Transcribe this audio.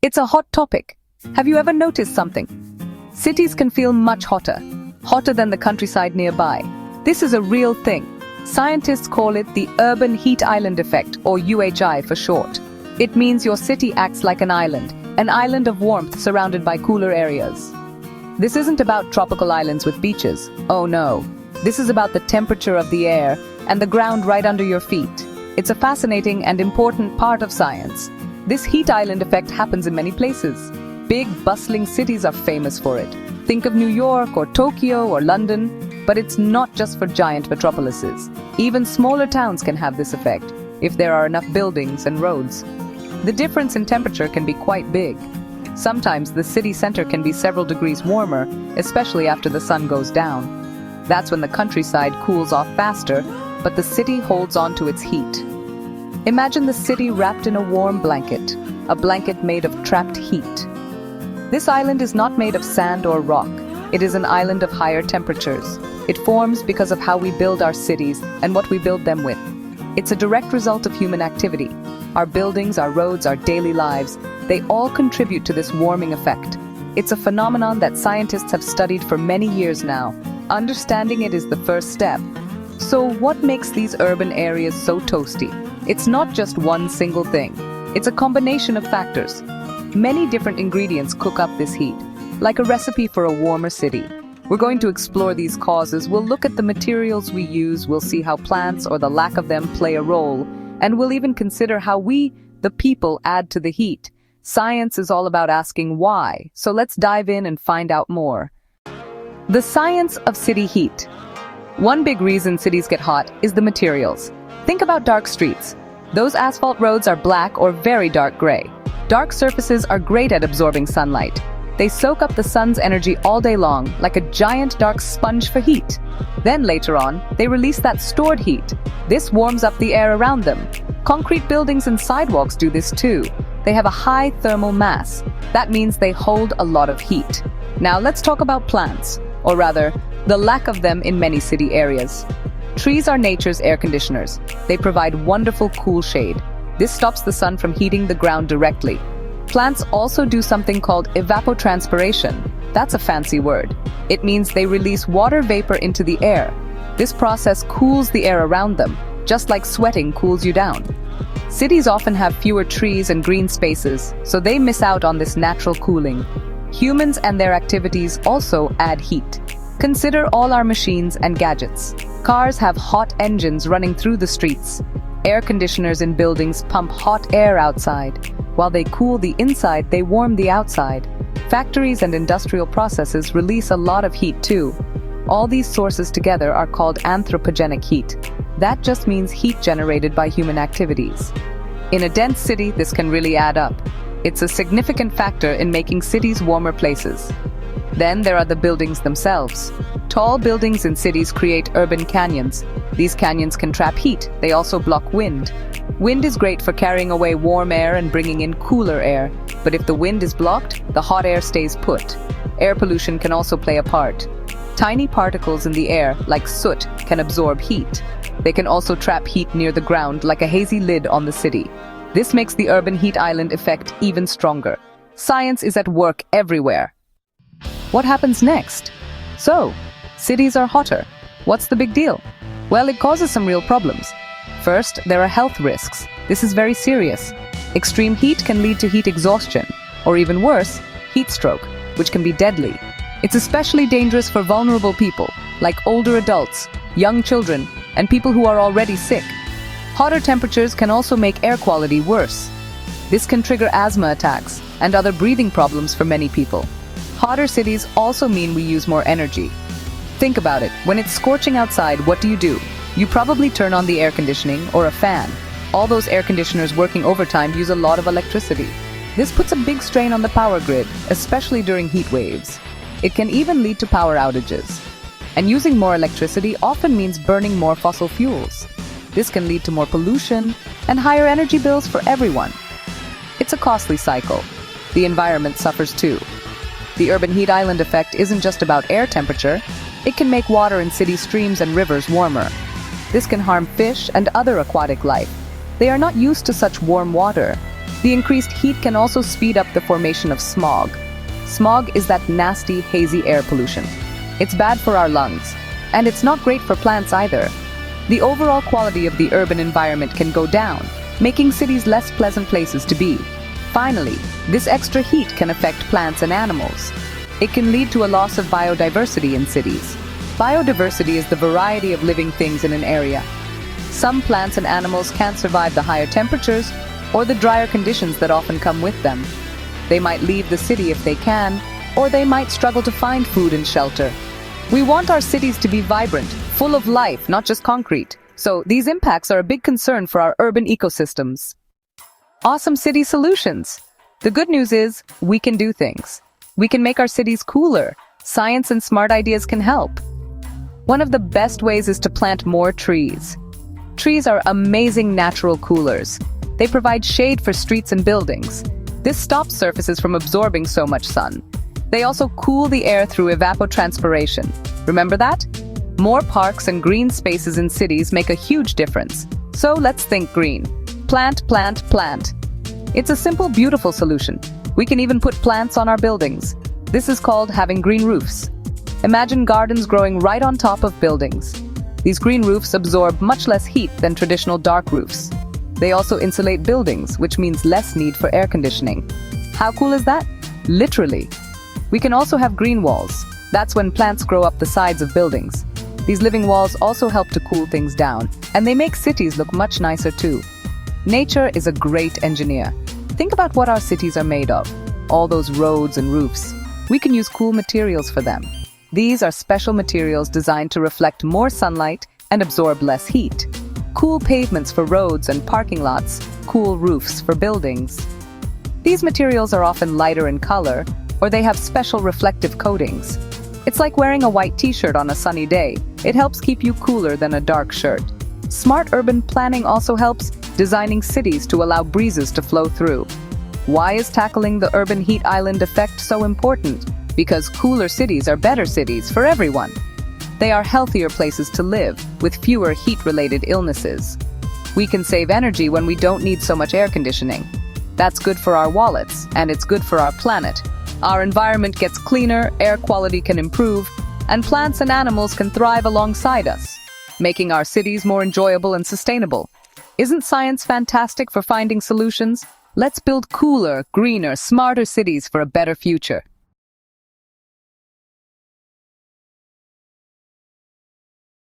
It's a hot topic. Have you ever noticed something? Cities can feel much hotter than the countryside nearby. This is a real thing. Scientists call it the urban heat island effect, or UHI for short. It means your city acts like an island of warmth surrounded by cooler areas. This isn't about tropical islands with beaches. Oh no. This is about the temperature of the air and the ground right under your feet. It's a fascinating and important part of science. This heat island effect happens in many places. Big, bustling cities are famous for it. Think of New York or Tokyo or London, but it's not just for giant metropolises. Even smaller towns can have this effect, if there are enough buildings and roads. The difference in temperature can be quite big. Sometimes the city center can be several degrees warmer, especially after the sun goes down. That's when the countryside cools off faster, but the city holds on to its heat. Imagine the city wrapped in a warm blanket, a blanket made of trapped heat. This island is not made of sand or rock. It is an island of higher temperatures. It forms because of how we build our cities and what we build them with. It's a direct result of human activity. Our buildings, our roads, our daily lives, they all contribute to this warming effect. It's a phenomenon that scientists have studied for many years now. Understanding it is the first step. So what makes these urban areas so toasty? It's not just one single thing. It's a combination of factors. Many different ingredients cook up this heat, like a recipe for a warmer city. We're going to explore these causes. We'll look at the materials we use, we'll see how plants or the lack of them play a role, and we'll even consider how we, the people, add to the heat. Science is all about asking why, so let's dive in and find out more. The science of city heat. One big reason cities get hot is the materials. Think about dark streets. Those asphalt roads are black or very dark gray. Dark surfaces are great at absorbing sunlight. They soak up the sun's energy all day long, like a giant dark sponge for heat. Then later on, they release that stored heat. This warms up the air around them. Concrete buildings and sidewalks do this too. They have a high thermal mass. That means they hold a lot of heat. Now let's talk about plants, or rather, the lack of them in many city areas. Trees are nature's air conditioners. They provide wonderful cool shade. This stops the sun from heating the ground directly. Plants also do something called evapotranspiration. That's a fancy word. It means they release water vapor into the air. This process cools the air around them, just like sweating cools you down. Cities often have fewer trees and green spaces, so they miss out on this natural cooling. Humans and their activities also add heat. Consider all our machines and gadgets. Cars have hot engines running through the streets. Air conditioners in buildings pump hot air outside. While they cool the inside, they warm the outside. Factories and industrial processes release a lot of heat too. All these sources together are called anthropogenic heat. That just means heat generated by human activities. In a dense city, this can really add up. It's a significant factor in making cities warmer places. Then there are the buildings themselves. Tall buildings in cities create urban canyons. These canyons can trap heat. They also block wind. Wind is great for carrying away warm air and bringing in cooler air. But if the wind is blocked, the hot air stays put. Air pollution can also play a part. Tiny particles in the air, like soot, can absorb heat. They can also trap heat near the ground, like a hazy lid on the city. This makes the urban heat island effect even stronger. Science is at work everywhere. What happens next? So, cities are hotter. What's the big deal? Well, it causes some real problems. First, there are health risks. This is very serious. Extreme heat can lead to heat exhaustion, or even worse, heat stroke, which can be deadly. It's especially dangerous for vulnerable people, like older adults, young children, and people who are already sick. Hotter temperatures can also make air quality worse. This can trigger asthma attacks and other breathing problems for many people. Hotter cities also mean we use more energy. Think about it. When it's scorching outside, what do? You probably turn on the air conditioning or a fan. All those air conditioners working overtime use a lot of electricity. This puts a big strain on the power grid, especially during heat waves. It can even lead to power outages. And using more electricity often means burning more fossil fuels. This can lead to more pollution and higher energy bills for everyone. It's a costly cycle. The environment suffers too. The urban heat island effect isn't just about air temperature. It can make water in city streams and rivers warmer. This can harm fish and other aquatic life. They are not used to such warm water. The increased heat can also speed up the formation of smog. Smog is that nasty, hazy air pollution. It's bad for our lungs, and it's not great for plants either. The overall quality of the urban environment can go down, making cities less pleasant places to be. Finally, this extra heat can affect plants and animals. It can lead to a loss of biodiversity in cities. Biodiversity is the variety of living things in an area. Some plants and animals can't survive the higher temperatures or the drier conditions that often come with them. They might leave the city if they can, or they might struggle to find food and shelter. We want our cities to be vibrant, full of life, not just concrete. So these impacts are a big concern for our urban ecosystems. Awesome city solutions. The good news is we can do things. We can make our cities cooler. Science and smart ideas can help. One of the best ways is to plant more trees. Trees are amazing natural coolers. They provide shade for streets and buildings. This stops surfaces from absorbing so much sun. They also cool the air through evapotranspiration. Remember that? More parks and green spaces in cities make a huge difference. So let's think green. Plant, plant, plant. It's a simple, beautiful solution. We can even put plants on our buildings. This is called having green roofs. Imagine gardens growing right on top of buildings. These green roofs absorb much less heat than traditional dark roofs. They also insulate buildings, which means less need for air conditioning. How cool is that? Literally. We can also have green walls. That's when plants grow up the sides of buildings. These living walls also help to cool things down, and they make cities look much nicer too. Nature is a great engineer. Think about what our cities are made of. All those roads and roofs. We can use cool materials for them. These are special materials designed to reflect more sunlight and absorb less heat. Cool pavements for roads and parking lots, cool roofs for buildings. These materials are often lighter in color, or they have special reflective coatings. It's like wearing a white t-shirt on a sunny day. It helps keep you cooler than a dark shirt. Smart urban planning also helps, designing cities to allow breezes to flow through. Why is tackling the urban heat island effect so important? Because cooler cities are better cities for everyone. They are healthier places to live, with fewer heat-related illnesses. We can save energy when we don't need so much air conditioning. That's good for our wallets, and it's good for our planet. Our environment gets cleaner, air quality can improve, and plants and animals can thrive alongside us, making our cities more enjoyable and sustainable. Isn't science fantastic for finding solutions? Let's build cooler, greener, smarter cities for a better future.